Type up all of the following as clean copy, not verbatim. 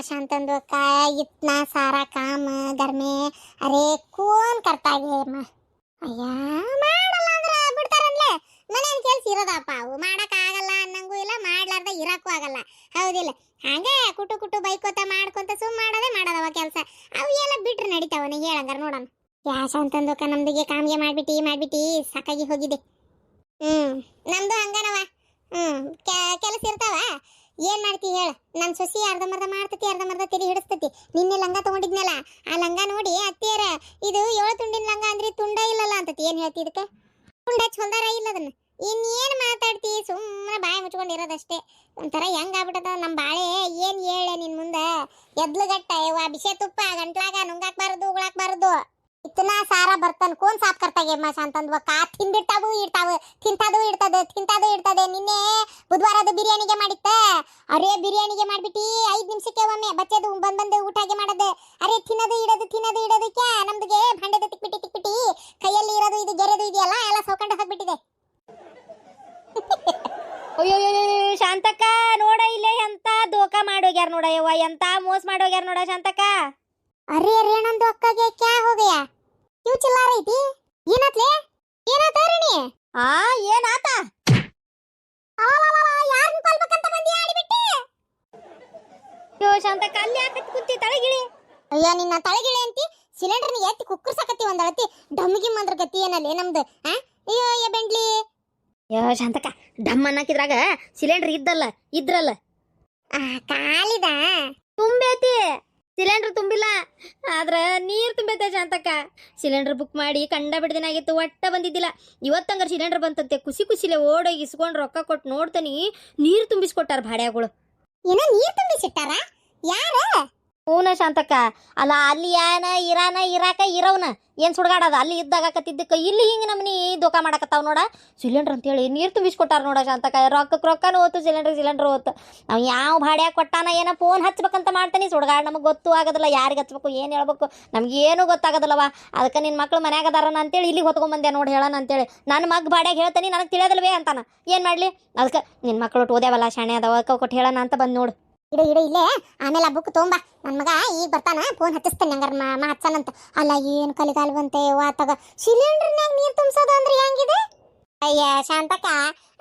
शांतंदो काय इतना सारा काम घर में अरे कौन करता है ಅಯ್ಯ ಮಾಡಲ್ಲ ಅಂದ್ರೆ ಬಿಡ್ತಾರನ್ಲೆ ಮನೇಲಿ ಕೆಲಸ ಇರೋದಪ್ಪ ಅವು ಮಾಡಕ್ ಆಗಲ್ಲ ಅನ್ನಂಗೂ ಇಲ್ಲ ಮಾಡ್ಲಾರ್ದ ಇರಕ್ಕೂ ಆಗಲ್ಲ ಹೌದಿಲ್ಲ ಹಾಗೆ ಕುಟು ಕುಟು ಬೈಕೋತ ಮಾಡ್ಕೊಂತ ಸುಮ್ ಮಾಡದವ ಕೆಲಸ ಅವು ಎಲ್ಲ ಬಿಟ್ರೆ ನಡೀತಾವನ ಹೇಳಂಗಾರ ನೋಡೋಣ ಯಾ ಶಾಂತಂದೋಕ ನಮ್ದಿಗೆ ಕಾಮ್ಗೆ ಮಾಡ್ಬಿಟ್ಟಿ ಸಾಕಾಗಿ ಹೋಗಿದೆ ನಮ್ದು ಹಂಗನವ ಕೆಲಸ ಇರ್ತಾವ ಏನ್ ಮಾಡ್ತಿ ಹೇಳ ನನ್ ಸೊಸಿ ಅರ್ಧಮರ್ಧ ಮಾಡ್ತತಿ ಅರ್ಧಮರ್ಧ ತೆರಿ ಹಿಡಿಸ್ತತಿ ನಿನ್ನೆ ಲಂಗ ತಗೊಂಡಿದ್ನಲ್ಲ ಆ ಲಂಗ ನೋಡಿ ಅತ್ತಿಯರ ಇದು 7 ತುಂಡಿನ ಲಂಗ ಅಂದ್ರೆ ತುಂಡ ಇಲ್ಲಲ್ಲ ಅಂತತಿ ಏನ್ ಹೇಳ್ತಿ ಇದಕ್ಕೆ ತುಂಡ ಚೊಲ್ದಾರ ಇಲ್ಲ ಅದನ್ನ ಇನ್ನೇನ್ ಮಾತಾಡ್ತಿ ಸುಮ್ಮನೆ ಬಾಯಿ ಮುಚ್ಕೊಂಡಿರೋದಷ್ಟೇ ಒಂಥರ ಹೆಂಗ್ ಆಗ್ಬಿಟ್ಟದ ನಮ್ ಬಾಳೆ ಏನ್ ಹೇಳೆ ನಿನ್ ಮುಂದ ಎದ್ಲುಗಟ್ಟ ಬಿಸೆ ತುಪ್ಪ ಗಂಟ್ಲಾಗ ನುಂಗಾಕ್ಬಾರದು ಉಗಳಾಕ್ಬಾರದು इतना सारा बर्तन कौन साफ करता है मां शांतंदव का ತಿಂದಿರ್ತಾವು ಇಡ್ತಾವು ತಿಂತಾದು ಇಡ್ತದೆ ನಿನ್ನೆ ಬುಧವಾರದ ಬಿರಿಯಾನಿಗೆ ಮಾಡಿತ್ತ ಅರೆ ಬಿರಿಯಾನಿಗೆ ಮಾಡ್ಬಿಟ್ಟಿ 5 ನಿಮಿಷಕ್ಕೆ ಒಮ್ಮೆ ಬಚ್ಚದು ಬಂದು ಊಟಗೆ ಮಾಡದೆ ಅರೆ ತಿನ್ನದು ಇಡೋದಕ್ಕೆ ನಮ್ದಿಗೆ ಭಾಂಡೆದ ತಿಕ್ಬಿಟ್ಟಿ ಕೈಯಲ್ಲಿ ಇರೋದು ಇದು ಗೆರೆದು ಇದೆಯಲ್ಲ ಎಲ್ಲ ಸೌಕಂಡ ಹೋಗ್ಬಿಟ್ಟಿದೆ ಅಯ್ಯೋ ಶಾಂತಕ್ಕ ನೋಡ ಇಲ್ಲೇ ಎಂತ ದೋಖಾ ಮಾಡೋಗ್ಯಾರ ನೋಡ ಯವ್ವ ಎಂತ ಮೋಸ ಮಾಡೋಗ್ಯಾರ ನೋಡ ಶಾಂತಕ್ಕ अरे नंदू अक्का के क्या हो गया क्यों चिल्ला रही थी ಏನಾತ ರಣಿ ಏನಾತ ಯಾರನ್ನ ಕೊಲ್ಬೇಕಂತ ಬಂದಿ ಆಡಿಬಿಟ್ಟೆ ಯೋ ಶಾಂತಕ್ಕ ಅಲ್ಲಿ ಯಾಕೆ ಕುಂತಿ ತಳಗಿಳಿ ಅಯ್ಯ ನಿನ್ನ ತಳಗಿಳಿ ಅಂತಿ ಸಿಲಿಂಡರ್ನ ಎತ್ತಿ ಕುಕ್ಕರ್ಸಕತ್ತಿ ಒಂದಳತಿ ಡಮ್ಮಿಗೆ ಮಂದ್ರ ಗತಿ ಏನಲ್ಲೇ ನಮ್ದು ಅಯ್ಯೋ ಬೆಂಡ್ಲಿ ಯೋ ಶಾಂತಕ್ಕ ಡಮ್ ಅನ್ನಕಿದ್ರಾಗ ಸಿಲಿಂಡರ್ ಇದ್ರಲ್ಲ ಕಾಲಿದ ತುಂಬೈತಿ ಸಿಲಿಂಡರ್ ತುಂಬಿಲ್ಲ ಆದ್ರ ನೀರ್ ತುಂಬೈತೆ ಶಾಂತಕ್ಕ ಸಿಲಿಂಡರ್ ಬುಕ್ ಮಾಡಿ ಕಂಡ ಬಿಡ್ದಿನ ಆಗಿತ್ತು ಒಟ್ಟ ಬಂದಿದ್ದಿಲ್ಲ ಇವತ್ತಂಗಾರ ಸಿಲಿಂಡರ್ ಬಂತಂತೆ ಖುಷಿಲೆ ಓಡೋಗಿ ಇಸ್ಕೊಂಡ್ ರೊಕ್ಕ ಕೊಟ್ಟು ನೋಡ್ತಾನಿ ನೀರ್ ತುಂಬಿಸ್ಕೊಟ್ಟಾರ ಭಾಡ್ಯಾಗಳು ಏನೋ ನೀರ್ ತುಂಬಿಸಿಟ್ಟಾರ ಯಾರ ಹೂನ ಶಾಂತಕ್ಕ ಅಲ್ಲ ಅಲ್ಲಿ ಇರಾಕ ಇರವನ ಏನ್ ಸುಡ್ಗಾಡದ ಅಲ್ಲಿ ಇದ್ದಾಗಕತ್ತಿದ್ದಕ್ಕ ಇಲ್ಲಿ ಹಿಂಗ ನಮ್ನಿ ದೋಖಾ ಮಾಡಕತ್ತಾವ ನೋಡ ಸಿಲಿಂಡರ್ ಅಂತೇಳಿ ನೀರ್ ತುಂಬಿಸ್ಕೊಟ್ಟಾರ ನೋಡ ಶಾಂತಕ್ಕ ರೊಕ್ಕನು ಹೋತು ಸಿಲಿಂಡರ್ ಹೋತು ಅವ್ ಯಾವ ಭಾಡ್ಯಾಗ ಕೊಟ್ಟಾನ ಏನೋ ಫೋನ್ ಹಚ್ಬೇಕಂತ ಮಾಡ್ತಾನಿ ಸುಡ್ಗಾಡ್ ನಮಗ್ ಗೊತ್ತು ಆಗೋದಿಲ್ಲ ಯಾರಿಗೆ ಹಚ್ಬೇಕು ಏನ್ ಹೇಳ್ಬೇಕು ನಮ್ಗೆ ಏನು ಗೊತ್ತಾಗೋದಿಲ್ಲವ ಅದಕ್ಕೆ ನಿನ್ ಮಕ್ಳು ಮನ್ಯಾಗ ಅದಾರನ ಅಂತೇಳಿ ಇಲ್ಲಿ ಹೊತ್ಕೊಂಡ್ಬಂದೆ ನೋಡಿ ಹೇಳೋಣ ಅಂತೇಳಿ ನನ್ನ ಮಗ್ ಭಾಡ್ಯಾಗ ಹೇಳ್ತಾನಿ ನನಗೆ ತಿಳಿಯೋದಿಲ್ವೇ ಅಂತಾನ ಏನ್ ಮಾಡ್ಲಿ ಅದಕ್ಕೆ ನಿನ್ ಮಕ್ಳು ಓದ್ಯಾವಲ್ಲ ಶಾಣೆ ಅದಾವ ಕೊಟ್ಟು ಹೇಳೋಣ ಅಂತ ಬಂದ್ ನೋಡು ಇಡ ಇಲ್ಲೇ ಆಮೇಲೆ ಆ ಬುಕ್ ತೊಗೊಂಬ ನನ್ನ ಮಗ ಈಗ ಬರ್ತಾನ ಫೋನ್ ಹತ್ತಿಸ್ತಾನೆ ಹಂಗಾರ ಹಚ್ಚನಂತ ಅಲ್ಲ ಏನು ಕಲಿಗಾಲ್ ಬಂತೆ ವಾತಾಗ ಸಿಲಿಂಡರ್ನಾಗ ನೀರು ತುಂಬಿಸೋದು ಅಂದ್ರೆ ಹೆಂಗಿದೆ ಅಯ್ಯ ಶಾಂತಕ್ಕ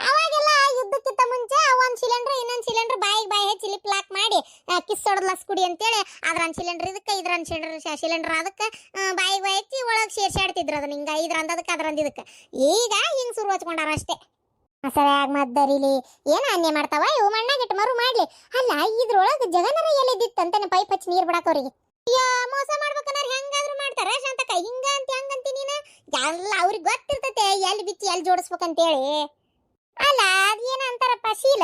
ಅವಾಗೆಲ್ಲ ಯುದ್ಧಕ್ಕಿಂತ ಮುಂಚೆ ಒಂದ್ ಸಿಲಿಂಡರ್ ಇನ್ನೊಂದು ಸಿಲಿಂಡರ್ ಬಾಯಿ ಹೆಚ್ಚಿ ಲಿಪ್ ಲಾಕ್ ಮಾಡಿ ಕಿಸ್ ಹೊಡೆದ್ಲಸ್ ಕುಡಿ ಅಂತೇಳಿ ಅದ್ರನ್ ಸಿಲಿಂಡರ್ ಇದಕ್ಕೆ ಇದ್ರನ್ ಸಿಲಿಂಡರ್ ಅದಕ್ಕೆ ಬಾಯಿ ಹೆಚ್ಚಿ ಒಳಗೆ ಸೇರ್ಸಾಡ್ತಿದ್ರು ಅದನ್ನ ಹಿಂಗ ಇದ್ರಂದದಕ್ಕೆ ಅದ್ರಂದ ಇದಕ್ಕೆ ಈಗ ಹಿಂಗ್ ಶುರು ಹಚ್ಕೊಂಡಾರ ಅಷ್ಟೇ ಸರಿಯಾಗಿ ಮದ್ದರಿಲಿ ಏನ ಅನ್ಯ ಮಾಡ್ತಾವ ಇವು ಮಣ್ಣಾಗಿಟ್ಟು ಮರು ಮಾಡ್ಲಿ ಅಲ್ಲ ಇದ್ರೊಳಗೆ ಜಗನರ ಎಲ್ಲಿದ್ದಿತ್ತಂತಾನೆ ಪೈಪ್ ಹಚ್ಚಿ ನೀರು ಬಿಡಾಕವ್ರಿಗೆ ಅಯ್ಯೋ ಮೋಸ ಮಾಡ್ಬೇಕನ್ನ ಹೆಂಗಾದ್ರೂ ಮಾಡ್ತಾರ ಶಾಂತಕ್ಕ ಹಿಂಗಂತಿ ನೀನು ಎಲ್ಲ ಅವ್ರಿಗೆ ಗೊತ್ತಿರ್ತತೆ ಎಲ್ಲಿ ಬಿಚ್ಚಿ ಎಲ್ಲಿ ಜೋಡಿಸ್ಬೇಕಂತೇಳಿ ಅಲ್ಲ ಅದೇನ ಅಂತಾರಪ್ಪ ಶೀಲ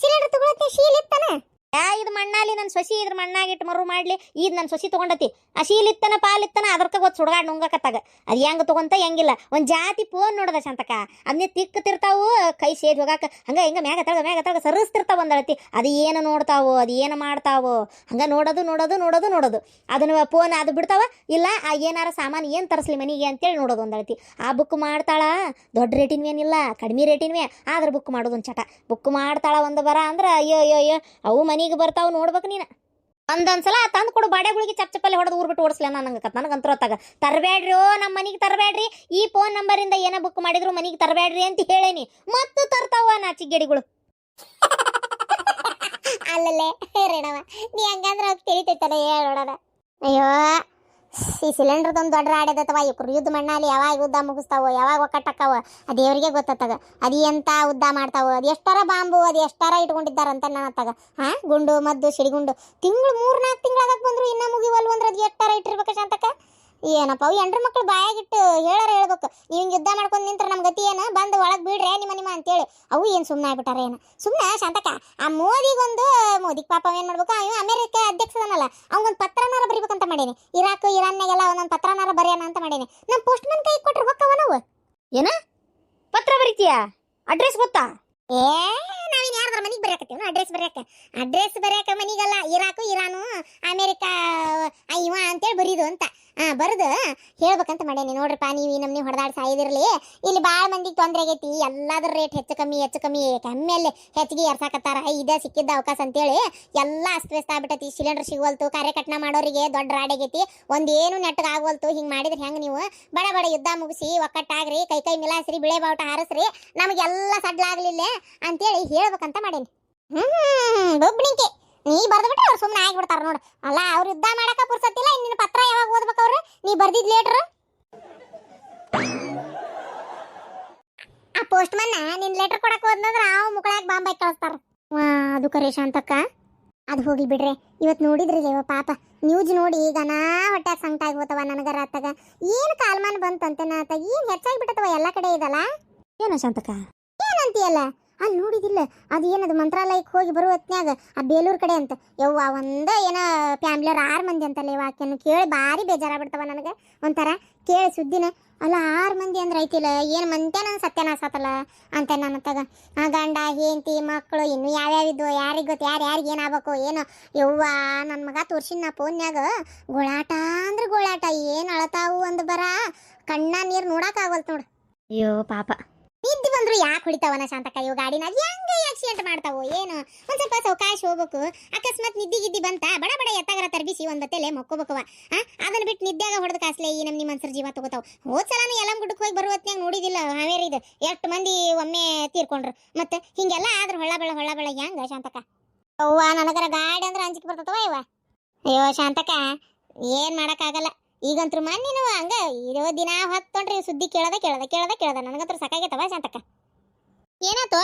ಸಿಲಿಂಡರ್ ತಗೊಳತ್ತೆ ಶೀಲ್ ಇತ್ತನ ಇದು ಮಣ್ಣಾಲಿ ನನ್ನ ಸೊಸಿ ಇದ್ರ ಮಣ್ಣಾಗಿಟ್ಟು ಮರು ಮಾಡ್ಲಿ ಇದು ನನ್ನ ಸೊಸಿ ತಗೊಂಡತಿ ಆ ಶೀಲ್ ಇತ್ತನ ಪಾಲಿತ್ತನ ಅದ್ರಕ ಗೊತ್ತು ಸುಡ್ಗಾಡ್ ನುಂಗಕತ್ತಾಗ ಅದು ಹೆಂಗ ತಗೊಂತ ಹೆಂಗಿಲ್ಲ ಒಂದ್ ಜಾತಿ ಫೋನ್ ನೋಡದ ಶಾಂತಕ್ಕ ಅದನ್ನೇ ತಿಕ್ಕತಿರ್ತಾವು ಕೈ ಸೇದ್ ಹೋಗಾಕ ಹಂಗ ಹಿಂಗ ಮ್ಯಾಗ ತಳಗ ಸರಿಸ್ತಿರ್ತಾವ ಒಂದಳತಿ ಅದು ಏನು ನೋಡ್ತಾವೋ ಅದು ಏನು ಮಾಡ್ತಾವೋ ಹಂಗ ನೋಡೋದು ಅದನ್ನ ಫೋನ್ ಅದು ಬಿಡ್ತಾವ ಇಲ್ಲ ಆ ಏನಾರ ಸಾಮಾನು ಏನು ತರಿಸ್ಲಿ ಮನಿಗೆ ಅಂತೇಳಿ ನೋಡೋದು ಒಂದಳತಿ ಆ ಬುಕ್ ಮಾಡ್ತಾಳ ದೊಡ್ಡ ರೇಟಿನ್ವೇನಿಲ್ಲ ಕಡಿಮೆ ರೇಟಿನ್ವೇ ಆದ್ರೆ ಬುಕ್ ಮಾಡೋದು ಒಂದು ಚಟ ಬುಕ್ ಮಾಡ್ತಾಳ ಒಂದು ಬರ ಅಂದ್ರೆ ಅಯ್ಯೋ ಅವು ಮನಿಗೆ ಬರ್ತಾವ ನೋಡ್ಬೇಕು ನೀನು ಒಂದೊಂದ್ಸಲ ತಂದು ಕೊಡು ಬಾಡೆಗಳಿಗೆ ಚಪ್ಪಲೆ ಹೊಡೆದು ಊರ್ಬಿಟ್ಟು ಓಡಿಸ್ಲ ನನಗಂತೂ ಹೊತ್ತಾಗ ತರಬೇಡ್ರಿ ನಮ್ಮ ಮನಿಗೆ ತರಬೇಡ್ರಿ ಈ ಫೋನ್ ನಂಬರಿಂದ ಏನ ಬುಕ್ ಮಾಡಿದ್ರು ಮನಿಗೆ ತರಬೇಡ್ರಿ ಅಂತ ಹೇಳೇನಿ ಮತ್ತು ತರ್ತಾವ ನಾಚಿಗೇಡಿಗಳು ಅಲ್ಲಲ್ಲೇ ರೇಣವ ನೀ ಹಂಗಂದ್ರೆ ಅವ್ರು ತಿಳಿತೈತಲ್ಲ ಹೇಳೋಣ ಅಯ್ಯೋ ಈ ಸಿಲಿಂಡರ್ದೊಂದು ದೊಡ್ಡ ರಾಡ್ಯದತ್ತವ ಇವ್ರು ಯುದ್ಧ ಮಣ್ಣಲ್ಲಿ ಯಾವಾಗ ಉದ್ದ ಮುಗಿಸ್ತಾವೋ ಯಾವಾಗ ಒಕ್ಕಟ್ಟಕ್ಕಾವ ಅದು ದೇವರಿಗೆ ಗೊತ್ತಾಗ ಅದು ಎಂತ ಉದ್ದ ಮಾಡ್ತಾವೋ ಅದು ಎಷ್ಟಾರ ಬಾಂಬು ಅದು ಎಷ್ಟಾರ ಇಟ್ಕೊಂಡಿದ್ದಾರಂತ ನನ್ನತ್ತಾಗ ಗುಂಡು ಮದ್ದು ಸಿಡಿಗುಂಡು ತಿಂಗಳು 3-4 ತಿಂಗಳಾಗ ಬಂದ್ರು ಇನ್ನ ಮುಗಿವಲ್ವ ಅಂದ್ರೆ ಅದು ಎಷ್ಟಾರ ಇಟ್ಟಿರ್ಬೇಕ ಶಾಂತಕ್ಕ ಏನಪ್ಪ ಅವು ಎಂಡ್ರ ಮಕ್ಳು ಬಾಯಾಗಿಟ್ಟು ಹೇಳ್ಬೇಕು ನೀವು ಹಿಂಗೆ ಯುದ್ಧ ಮಾಡ್ಕೊಂಡು ನಿಂತ್ರ ನಮ್ಮ ಗತಿ ಏನು ಬಂದು ಒಳಗೆ ಬಿಡ್ರೆ ನಿಮ್ಮ ಅಂತೇಳಿ ಅವು ಏನು ಸುಮ್ಮನೆ ಆಗ್ಬಿಟ್ಟಾರ ಏನು ಸುಮ್ಮನೆ ಶಾಂತಕ್ಕ ಆ ಮೋದಿಗೆ ಪಾಪ ಏನು ಮಾಡ್ಬೇಕು ಅವ ಅಮೆರಿಕ ಅಧ್ಯಕ್ಷದನಲ್ಲ ಅವ್ಗೊಂದು ಪತ್ರನಾರ ಬರಿಬೇಕಂತ ಮಾಡೇನಿ ಇರಾನ್ಯಾಗೆಲ್ಲ ಒಂದೊಂದು ಪತ್ರನಾರ ಬರೆಯೋಣ ಅಂತ ಮಾಡೇನಿ ನಮ್ಮ ಪೋಸ್ಟ್ ಮನ್ ಕೈ ಕೊಟ್ರೆ ಹೋಕ್ಕವ ನಾವು ಏನ ಪತ್ರ ಬರೀತೀಯಾ ಅಡ್ರೆಸ್ ಗೊತ್ತಾ ನಾವಿನ್ ಯಾರ್ದಾರ ಮನೆಗೆ ಬರೆಯಕತ್ತೀವಿ ಅಡ್ರೆಸ್ ಬರೆಯಕ ಮನಿಗಲ್ಲ ಇರಾಕು ಇರಾನು ಅಮೇರಿಕಾ ಇವ ಅಂತೇಳಿ ಬರೀದು ಅಂತ ಬರೆದು ಹೇಳ್ಬೇಕಂತ ಮಾಡೇನಿ. ನೋಡ್ರಪ್ಪ ನೀವು ಈ ನಮ್ನಿ ಹೊಡೆದಾಡಿ ಸಾಯಿದಿರ್ಲಿ, ಇಲ್ಲಿ ಭಾಳ ಮಂದಿಗೆ ತೊಂದರೆ ಆಗೈತಿ, ಎಲ್ಲಾದ್ರ ರೇಟ್ ಹೆಚ್ಚು ಕಮ್ಮಿ ಕಮ್ಮಿಯಲ್ಲಿ ಹೆಚ್ಚಿಗೆ ಏರ್ಸಾಕತ್ತಾರ. ಇದೇ ಸಿಕ್ಕಿದ್ದ ಅವಕಾಶ ಅಂತೇಳಿ ಎಲ್ಲ ಅಸ್ತವ್ಯಸ್ತ ಆಗ್ಬಿಟ್ಟೈತಿ. ಸಿಲಿಂಡರ್ ಸಿಗವಲ್ತು, ಕಾರ್ಯಕಟ್ನ ಮಾಡೋರಿಗೆ ದೊಡ್ಡ ರಾಡಾಗೈತಿ, ಒಂದೇನು ನೆಟ್ಟಗೆ ಆಗವಲ್ತು. ಹಿಂಗೆ ಮಾಡಿದ್ರೆ ಹೆಂಗೆ ನೀವು? ಬಡ ಯುದ್ಧ ಮುಗಿಸಿ ಒಕ್ಕಟ್ಟಾಗ್ರಿ, ಕೈ ಮಿಲಾಸ್ರಿ, ಬಿಳೆ ಬಾವುಟ ಹಾರಸ್ರಿ, ನಮಗೆಲ್ಲ ಸಡ್ಲಾಗ್ಲಿಲ್ಲ ಅಂತೇಳಿ ಹೇಳ್ಬೇಕಂತ ಮಾಡೇನಿ. ಬೊಬ್ಣಿಕೆ ನೀ ಬರ್ದ್ಬಿಟ್ರೆ ಅವ್ರು ಸುಮ್ಮನೆ ಆಗಿಬಿಡ್ತಾರ ನೋಡು. ಅಲ್ಲ ಅವ್ರು ಯುದ್ಧ ಮಾಡಕ ಪುರ್ಸತ್ತಿಲ್ಲ, ನಿನ್ನ ಪತ್ರ ಯಾವಾಗ ಓದ್ಬೇಕು ಅವ್ರು? ನೀ ಬರ್ದಿದ್ ಲೇಟ್ರ್ ಆ ಪೋಸ್ಟ್ ಮನ್ನ ನಿನ್ ಲೆಟರ್ ಕೊಡಕ್ ಹೋದ್ನಂದ್ರ ಅವ್ ಮುಕ್ಕಳಾಗ ಬಾಂಬ್ ಹಾಕಿ ಕಳಿಸ್ತಾರ. ಅದು ಕರೆ ಶಾಂತಕ್ಕ, ಅದು ಹೋಗ್ಲಿ ಬಿಡ್ರೆ. ಇವತ್ತು ನೋಡಿದ್ರಿಲ್ಲ ಪಾಪ ನ್ಯೂಸ್ ನೋಡಿ ಈಗ ನಾ ಹೊಟ್ಯಾಗ ಸಂಕಟ ಆಗ್ಬೋತವ ನನಗರ ಆತಾಗ. ಏನು ಕಾಲ್ಮಾನ ಬಂತಂತೆ ನಾ ಆತಾಗ ಏನು ಹೆಚ್ಚಾಗ್ಬಿಟ್ಟತವ ಎಲ್ಲ ಕಡೆ ಇದಲ್ಲ. ಏನ ಶಾಂತಕ್ಕ ಏನಂತೀಯಲ್ಲ? ಅಲ್ಲಿ ನೋಡಿದಿಲ್ಲ ಅದು ಏನದು ಮಂತ್ರಾಲಯಕ್ಕೆ ಹೋಗಿ ಬರುವ ಹೊತ್ನ್ಯಾಗ ಆ ಬೇಲೂರು ಕಡೆ ಅಂತ ಯವ್ವ ಒಂದ ಏನ ಫ್ಯಾಮಿಲಿಯವ್ರು 6 ಮಂದಿ ಅಂತಲ್ಲ ವಾಕ್ಯನ ಕೇಳಿ ಭಾರಿ ಬೇಜಾರಾಗ್ಬಿಡ್ತವ ನನಗೆ. ಒಂಥರ ಕೇಳಿ ಸುದ್ದಿನ ಅಲ್ಲ 6 ಮಂದಿ ಅಂದ್ರೆ ಐತಿಲ್ಲ ಏನು ಮಂತ್ಯಾನ ಸತ್ಯನಾಸತ್ತಲ್ಲ ಅಂತ ನನ್ನತ್ತಾಗ. ಆ ಗಂಡ ಹೆಂಡತಿ ಮಕ್ಕಳು ಇನ್ನು ಯಾವ್ಯಾವಿದ್ವು ಯಾರಿಗೆ ಗೊತ್ತು, ಯಾರಿಗೆ ಏನಾಗಬೇಕು ಏನೋ. ಯವ್ವ ನನ್ನ ಮಗ ತೋರ್ಸಿನ ಫೋನ್ಯಾಗ ಗೋಳಾಟ ಅಂದ್ರೆ ಗೋಳಾಟ, ಏನು ಅಳತಾವು ಒಂದು ಬರ ಕಣ್ಣ ನೀರು ನೋಡಕ್ಕಾಗವಲ್ತು ನೋಡು. ಅಯ್ಯೋ ಪಾಪ, ನಿದ್ದೆ ಬಂದ್ರು ಯಾಕೆ ಹೊಡಿತಾವನ ಶಾಂತಕ್ಕ? ಇವು ಗಾಡಿನಾಗ ಹೆಂಗೆ ಆಕ್ಸಿಡೆಂಟ್ ಮಾಡ್ತಾವೋ ಏನು? ಒಂದ್ ಸ್ವಲ್ಪ ಸಾವಕಾಶ ಹೋಗ್ಬೇಕು. ಅಕಸ್ಮಾತ್ ನಿದ್ದಿ ಬಂತ ಬಡ ಎತ್ತಾಗರ ತರ್ಬಿಸಿ ಒಂದ್ ಬತ್ತೆಲೆ ಮೊಕ್ಕೋಬೇಕವ. ಅದನ್ನ ಬಿಟ್ಟು ನಿದ್ದ್ಯಾಗ ಹೊಡೆದ ಕಾಸ್ಲೆ ಈ ನಮ್ನಿ ಮನ್ಸರ್ ಜೀವ ತಗೋತಾವ. ಹೋದ್ ಸಲಾನು ಎಲ್ಲಮ್ ಗುಡ್ಡಕ್ಕೆ ಹೋಗಿ ಬರುವ ಹೊತ್ನ್ಯಾಗ ನೋಡಿದಿಲ್ಲ ಹಾವೇರಿದು ಎಷ್ಟು ಮಂದಿ ಒಮ್ಮೆ ತೀರ್ಕೊಂಡ್ರು. ಮತ್ತೆ ಹಿಂಗೆಲ್ಲ ಆದ್ರ ಹೊಳ್ಳ ಬೆಳ ಹೆಂಗ ಶಾಂತಕ್ಕ? ಅವ್ವ ನನಗರ ಗಾಡಿ ಅಂದ್ರೆ ಅಂಜಿಕೆ ಬರ್ತತವ ಇವ. ಅಯ್ಯೋ ಶಾಂತಕ್ಕ ಏನ್ ಮಾಡಕ್ಕಾಗಲ್ಲ. ಈಗಂತ್ರು ಮನ್ನಿನೂ ಹಂಗ ಇರೋ ದಿನ ಹೊತ್ತೊಂಡ್ರಿ ಸುದ್ದಿ ಕೇಳದ ನನಗಂತ್ರ ಸಾಕಾಗೈತವ ಶಾಂತಕ್ಕ. ಏನಾತು?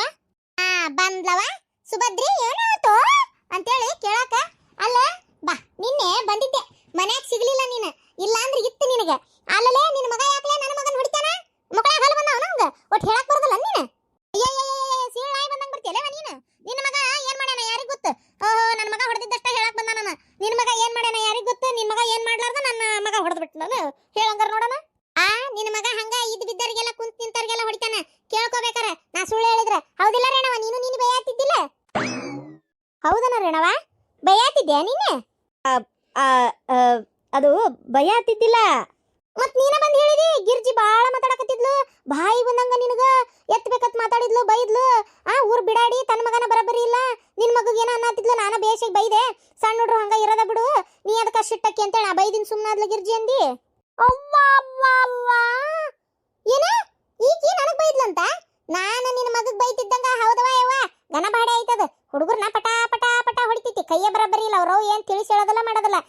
ಬಂದ್ಲವ ಸುಭದ್ರಿ ಏನಾತು ಅಂತೇಳಿ ಕೇಳಕ. ಅಲ್ಲ ಬಾ ನಿನ್ನೆ ಬಂದಿದ್ದೆ, ಮನ್ಯಾಗ ಸಿಗ್ಲಿಲ್ಲ ನೀನು, ಇಲ್ಲ ಅಂದ್ರೆ ಇತ್ತು ನಿನಗೆ. ಅಲ್ಲಲೇ ನಿನ್ನ ಮಗ ಯಾಕಲೇ ನನ್ನ ಮಗನ ಹೊಡಿತಾನ? ಮಕ್ಕಳ ಹಾಲು ಬಂದವ ನಂಗ ಒಟ್ಟು ಹೇಳಕ್ ಬರೋದಲ್ಲ ನೀನು. ಸೀಳ್ ನಾಯಿ ಬಂದಂಗೆ ಬರ್ತೀಯಲ್ಲ ನೀನು. ನಿನ್ನ ಮಗ ಏನ್ ಮಾಡ್ಯಾನ ಯಾರಿಗ್ ಗೊತ್ತು? ಓಹೋ ನನ್ನ ಮಗ ಹೊಡೆದಿದ್ದಷ್ಟ ಹೇಳಕ್ ಬಂದ ನಾನು. ನಿನ್ನ ಮಗ ಏನ್ ಮಾಡ್ಯಾನ ಯಾರಿಗ್ ಗೊತ್ತು? ನಿನ್ನ ಮಗ ಏನ್ ಮಾಡ್ಲಾರ್ದ ನನ್ನ ಮಗ ಹೊಡೆದ್ಬಿಟ್ಟು ನಾನು ಹೇಳಂಗಾರ ನೋಡೋಣ. ನಿನ್ನ ಮಗ ಹಂಗ ಇದ್ ಬಿದ್ದರಿಗೆಲ್ಲ ಕುಂತ್ ನಿಂತವ್ರಿಗೆಲ್ಲ ಹೊಡಿತಾನ ಕೇಳ್ಕೋಬೇಕಾರ. ನಾ ಸುಳ್ಳು ಹೇಳಿದ್ರೆ ಹೌದಿಲ್ಲ ರೇಣವ? ನೀನು ಬೈಯಾತಿದ್ದಿಲ್ಲ? ಹೌದನ ರೇಣವ? ಬೈಯಾತಿದ್ಯಾ ನೀನೆ? ಅದು ಭಯ ಆತಿದ್ದಿಲ್ಲ. ಮತ್ ನೀನ ಬಂದ್ ಹೇಳಿದಿ ಗಿರ್ಜಿ ಬಾಳ ಮಾತಾಡಕತ್ತಿದ್ಲು, ಬಾಯಿ ಬಂದಂಗ ನಿನಗ ಎತ್ತಬೇಕತ್ ಮಾತಾಡಿದ್ಲು, ಬೈದ್ಲು. ಊರ್ ಬಿಡಾಡಿ ತನ್ನ ಮಗನ ಬರಬರಿ ಇಲ್ಲ, ನಿನ್ ಮಗಗ್ ಏನ ಅನ್ನತ್ತಿದ್ಲು. ನಾನ ಬೇಸಿಗೆ ಬೈದೆ, ಸಣ್ಣ ಹುಡ್ರು ಹಂಗ ಇರೋದ ಬಿಡು, ನೀ ಅದಕ್ಕ ಶಿಟ್ಟಕ್ಕಿ ಅಂತೇಳಿ ನಾ ಬೈದಿನ ಸುಮ್ಮನಾದ್ಲ ಗಿರ್ಜಿ ಅಂದಿ. ಅವ್ವ ಏನ ಈಕಿ ನನಗ್ ಬೈದ್ಲಂತ? ನಾನು ನಿನ್ನ ಮಗಗ್ ಬೈತಿದ್ದಂಗ ಹೌದವ ಯವ್ವ ಗನ ಬಾಡೆ ಆಯ್ತದ. ಹುಡುಗರ್ನ ಪಟ ಹೊಡಿತೈತಿ, ಕೈಯ ಬರಬರಿ ಇಲ್ಲ, ಅವ್ರವ್ ಏನ್ ತಿಳಿಸಿ ಹೇಳೋದಲ್ಲ ಮಾಡೋದಲ್ಲ,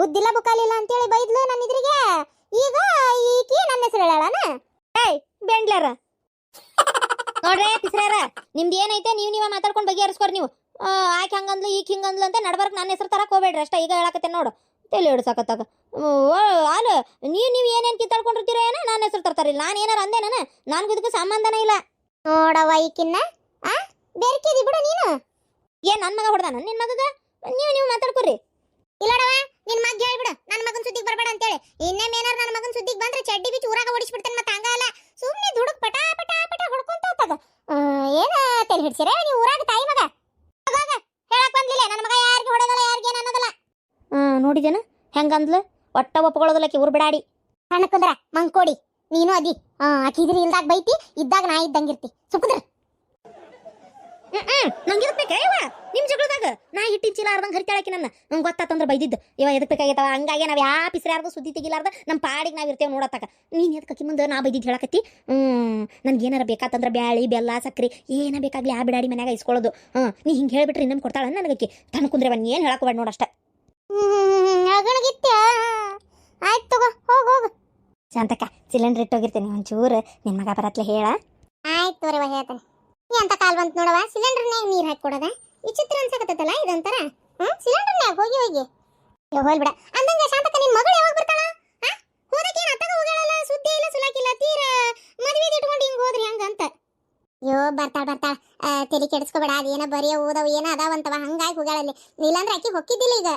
ಬುದ್ಧಿಲ್ಲ ಬುಕಾಲಿಲ್ಲ ಅಂತೇಳಿ ಬೈದ್ಲು ನನ್ನ ಇದ್ರಿಗೆ. ಈಗ ಈಕಿ ನನ್ನ ಹೆಸರು ಹೇಳಾಳನ? ಏಯ್ ಬೆಂಡ್ಲಾರ ನೋಡ್ರೆ ಪಿಸ್ರಾರ, ನಿಮ್ದು ಏನೈತೆ ನೀವ ಮಾತಾಡ್ಕೊಂಡು ಬಗೆಹರಿಸ್ಕೊರಿ ನೀವು. ಆಕೆ ಹಂಗಂದ್ಲು ಈಕೆ ಹಿಂಗಂದ್ಲು ಅಂತ ನಡ್ಬರ್ಕ್ ನನ್ನ ಹೆಸರು ತರಕ್ ಹೋಗ್ಬೇಡ್ರಿ ಅಷ್ಟ. ಈಗ ಹೇಳಕತ್ತೆ ನೋಡು ತಲೆ ಹಿಡ್ಸಾಕತ್ತಾಗ. ಅಲ್ಲ ನೀವು ಏನೇನು ಕಿತ್ತಾಡ್ಕೊಂಡಿರ್ತೀರ ಏನೋ ನನ್ನ ಹೆಸರು ತರ್ತಾರಿಲ್ಲ. ನಾನು ಏನಾರ ಅಂದೆ ನನಗೂ ಇದಕ್ಕೂ ಸಂಬಂಧನೇ ಇಲ್ಲ. ನೋಡವ ಈಕಿನ್ನ ಬೇರ್ಕಿದಿ ಬಿಡು ನೀನು. ಏನ್ ನನ್ನ ಮಗ ಹೊಡ್ದಾನ ನಿನ್ನ ಮಗಗ? ನೀವು ಮಾತಾಡ್ಕೊರಿ. ಇಲ್ಲಡವ ನಿನ್ ಮಗ ಹೇಳ್ಬಿಡು ನನ್ನ ಮಗನ್ ಸುದ್ದಿಗೆ ಬರಬೇಡ ಅಂತೇಳಿ. ಇನ್ನೇಮ್ ಏನಾರ ನನ್ನ ಮಗನ್ ಸುದ್ದಿಗೆ ಬಂದ್ರೆ ಚಡ್ಡಿ ಬಿಚ್ಚಿ ಊರಾಗ ಓಡಿಸ್ಬಿಡ್ತಾನೆ. ಮತ್ತೆ ಹಂಗಲ್ಲ ಸುಮ್ಮನೆ ದುಡುಕ್ ಪಟ ಹೊಡ್ಕೊಂತ ಹೋಗ್ತದ. ಏನ ತಲೆ ಹಿಡ್ಸಿರ ನೀವು ಊರಾಗ ತಾಯಿ ಮಗ? ಹೇಳಕ್ ಬಂದಿಲ್ಲ ನನ್ನ ಮಗ ಯಾರಿಗೆ ಹೊಡೆದಲ್ಲ ಯಾರಿಗೇನು ಅನ್ನೋದಲ್ಲ. ನೋಡಿದೇನ ಹೆಂಗಂದ್ಲು? ಒಟ್ಟ ಒಪ್ಕೊಳ್ಳೋದಲ್ಲಕ್ಕೆ ಊರು ಬಿಡಾಡಿ ಕಣಕಂದ್ರ ಮಂಕೋಡಿ ನೀನು ಅದಿ. ಆಕಿದ್ರಿ ಇಲ್ದಾಗ ಬೈತಿ, ಇದ್ದಾಗ ನಾ ಇದ್ದಂಗಿರ್ತಿ. ಸುಖದ್ರ ನಂಗಿರ್ಬೇಕ ಇವ ನಿಮ್ ಜಗಳದಾಗ ನಾ ಹಿಟ್ಟಿನ ಚೀಲ ಅರ್ಧಂಗೆ ಹರಿತಾಳಕಿ ನನ್ನ. ನಂಗೆ ಗೊತ್ತಾತಂದ್ರೆ ಬೈದಿದ್ದು ಇವ ಎದಕ್ ಬೇಕಾಗೈತವ. ಹಂಗಾಗಿ ನಾವು ಯಾವ ಪಿಸ್ರಾರ್ದು ಸುದ್ದಿ ತೆಗಿಲಾರ್ದ ನಮ್ಮ ಪಾಡಿಗೆ ನಾವು ಇರ್ತೇವೆ ನೋಡತ್ತಾಕ. ನೀನು ಎದಕ್ಕೆ ಮುಂದೆ ನಾ ಬೈದಿದ್ದು ಹೇಳಕತ್ತಿ? ನನ್ಗೆ ಏನಾರ ಬೇಕಾತಂದ್ರೆ ಬ್ಯಾಳಿ ಬೆಲ್ಲ ಸಕ್ರಿ ಏನ ಬೇಕಾಗ್ಲಿ ಆ ಬಿಡಾಡಿ ಮನ್ಯಾಗ ಇಸ್ಕೊಳ್ಳೋದು. ನೀ ಹಿಂಗೆ ಹೇಳ್ಬಿಟ್ರೆ ಇನ್ನೊಮ್ಮೆ ಕೊಡ್ತಾಳ ನನಗಕ್ಕೆ. ತನ್ನ ಕುಂದ್ರೆ ಬನ್ನಿ ಏನು ಹೇಳಕೋಬೇಡ ನೋಡಷ್ಟ. ಆಯ್ತು ತಗೋ ಹೋಗು. ಶಾಂತಕ್ಕ ಸಿಲಿಂಡರ್ ಇಟ್ಟೋಗಿರ್ತೀನಿ ಒಂಚೂರು ನಿನ್ನ ಮಗ ಬರತ್ಲೆ ಹೇಳ. ಆಯ್ತು ತೋರಿವ ಹೇಳ್ತಾನೆ. ನೀ ಅಂತ ಕಾಲ್ ಬಂತು ನೋಡವ, ಸಿಲಿಂಡರ್ನ್ಯಾಗ ನೀರು ಹಾಕಿ ಕೊಡೋದ ವಿಚಿತ್ರ ಅನ್ಸಕತ್ತಲ್ಲ ಇದೊಂಥರ. ಸಿಲಿಂಡರ್ನ್ಯಾಗ ಹೋಗಿ ಹೋಗ್ಲಿ ಬಿಡ ಅಂದಂಗ. ಶಾಂತಕ್ಕ ನಿನ್ ಮಗಳು ಯಾವಾಗ ಬರ್ತಾಳ? ಹೋದಕ್ಕೆ ಅತ್ತಗ ಹೋಗಳಲ್ಲ, ಸುದ್ದಿ ಇಲ್ಲ ಸುಲಾಕಿಲ್ಲ, ತೀರ ಮದುವೆ ಇಟ್ಕೊಂಡು ಹಿಂಗ್ ಹೋದ್ರಿ ಹಂಗ ಅಂತ. ಬರ್ತಾಳ ತಲೆ ಕೆಡಿಸ್ಕೋಬೇಡ. ಅದೇನ ಬರೀ ಓದವು ಏನ ಅದಾವಂತವ ಹಂಗಾಗಿ ಹೋಗಳಲ್ಲಿ. ಇಲ್ಲಾಂದ್ರೆ ಆಕಿ ಹೊಕ್ಕಿದ್ದಿಲ್ಲ ಈಗ.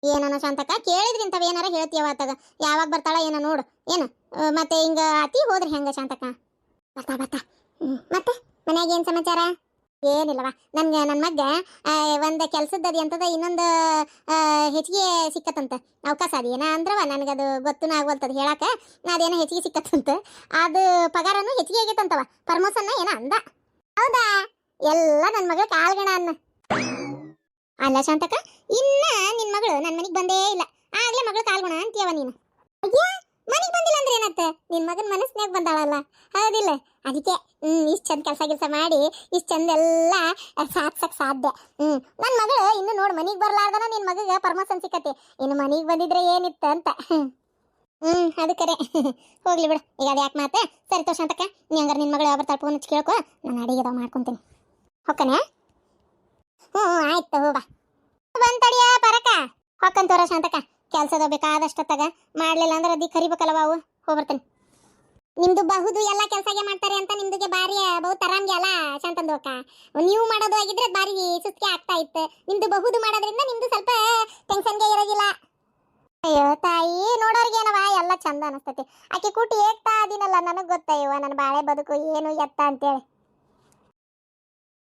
ಏನೋ ಶಾಂತಕ್ಕ ಕೇಳಿದ್ರಿ ಇಂಥವ್ ಏನಾರ ಹೇಳ್ತೀಯವ ಆತಾಗ. ಯಾವಾಗ ಬರ್ತಾಳ ಏನೋ ನೋಡು. ಏನು ಮತ್ತೆ ಹಿಂಗ ಅತಿ ಹೋದ್ರಿ ಹೆಂಗ ಶಾಂತಕ್ಕ? ಬರ್ತಾ ಮತ್ತೆ ಮನ್ಯಾಗ ಏನ್ ಸಮಾಚಾರ? ಏನಿಲ್ಲವ ನನ್ಗೆ ನನ್ನ ಮಗ್ಗ ಒಂದು ಕೆಲ್ಸದ್ದು ಅಂತದ ಇನ್ನೊಂದು ಹೆಚ್ಚಿಗೆ ಸಿಕ್ಕತ್ತಂತ ಅವಕಾಶ ಅದೇನ ಅಂದ್ರವ ನನಗದು ಗೊತ್ತೂ ಆಗ್ವಲ್ತದ ಹೇಳಾಕ ಅದೇನೋ ಹೆಚ್ಚಿಗೆ ಸಿಕ್ಕತ್ತಂತ ಅದು ಪಗಾರನು ಹೆಚ್ಚಿಗೆ ಆಗೈತಂತವ ಪ್ರಮೋಷನ್ ಏನ ಅಂದ ಹೌದಾ ಎಲ್ಲ ನನ್ನ ಮಗಳ ಕಾಲ್ಗಣ ಅನ್ನ ಅಲ್ಲ ಶಾಂತಕ ಇನ್ನ ನಿನ್ ಮಗಳು ನನ್ನ ಮನೆಗೆ ಬಂದೇ ಇಲ್ಲ ಆಗ್ಲೇ ಮಗಳು ಕಾಲ್ಗುಣ ಅಂತೀಯವ ನೀನು ಅಯ್ಯ ಮನೆಗೆ ಬಂದಿಲ್ಲ ಅಂದ್ರೆ ಏನತ್ತ ನಿನ್ ಮಗನ ಮನಸ್ಸಿನಾಗ ಬಂದಾಳಲ್ಲ ಹೌದಿಲ್ಲ ಅದಕ್ಕೆ ಇಷ್ಟು ಚಂದ ಕೆಲಸ ಮಾಡಿ ಇಷ್ಟು ಚಂದ ಎಲ್ಲ ಸಾಧಿಸಕ್ ಸಾಧ್ಯ ನನ್ನ ಮಗಳು ಇನ್ನು ನೋಡು ಮನೆಗೆ ಬರ್ಲಾರ್ದನ ನಿನ್ ಮಗಗೆ ಪರ್ಮೋಷನ್ ಸಿಕ್ಕತಿ ಇನ್ನು ಮನೆಗೆ ಬಂದಿದ್ರೆ ಏನಿತ್ತು ಅಂತ ಅದು ಕರೆ ಹೋಗ್ಲಿ ಬಿಡು ಈಗ ಅದು ಯಾಕೆ ಮಾತೆ ಸರಿ ತೋ ಶಾಂತಕ್ಕ ನೀ ಹಂಗಾರೆ ನಿನ್ ಮಗಳು ಯಾವ ಬರ್ತಾಳೆ ಫೋನ್ ಹಚ್ಚಿ ಕೇಳ್ಕೊ ನಾನು ಅಡಿಗೆ ಮಾಡ್ಕೊಂತೀನಿ ಹೊಕ್ಕನೆ ಆಯ್ತು ಹೋಗ ಬಂತಡಿಯ ಪರಕ ಹೊಕ್ಕಂತೋರ ಶಾಂತಕ ಕೆಲ್ಸದ ಬೇಕಾದಷ್ಟತ್ತಾಗ ಮಾಡ್ಲಿಲ್ಲ ಅಂದ್ರೆ ಅದಿ ಕರಿಬೇಕಲ್ಲವ ಅವು ಹೋಗ್ಬರ್ತೇನೆ ನಿಮ್ದು ಬಹುದು ಎಲ್ಲ ಕೆಲಸಗೆ ಮಾಡ್ತಾರೆ ಅಂತ ನಿಮ್ದುಗೆ ಬಾರಿ ಬಹು ತರಂಗೆ ಅಲ್ಲ ಶಾಂತಂದೋಕ ನೀವು ಮಾಡೋದು ಆಗಿದ್ರೆ ಬಾರಿ ಸುಸ್ತಿ ಆಗ್ತಾ ಇತ್ತು ನಿಮ್ದು ಬಹುದು ಮಾಡೋದ್ರಿಂದ ನಿಮ್ದು ಸ್ವಲ್ಪ ಟೆನ್ಷನ್ಗೆ ಇರೋದಿಲ್ಲ ಅಯ್ಯೋ ತಾಯಿ ನೋಡೋರ್ಗೆ ಏನವ ಎಲ್ಲ ಚಂದ ಅನಿಸ್ತೈತಿ ಆಕೆ ಕೂಟಿ ಏಕ್ತಾ ಅದಿನಲ್ಲ ನನಗೆ ಗೊತ್ತಯ್ಯವ ನನ್ನ ಬಾಳೆ ಬದುಕು ಏನು ಎತ್ತ ಅಂತೇಳಿ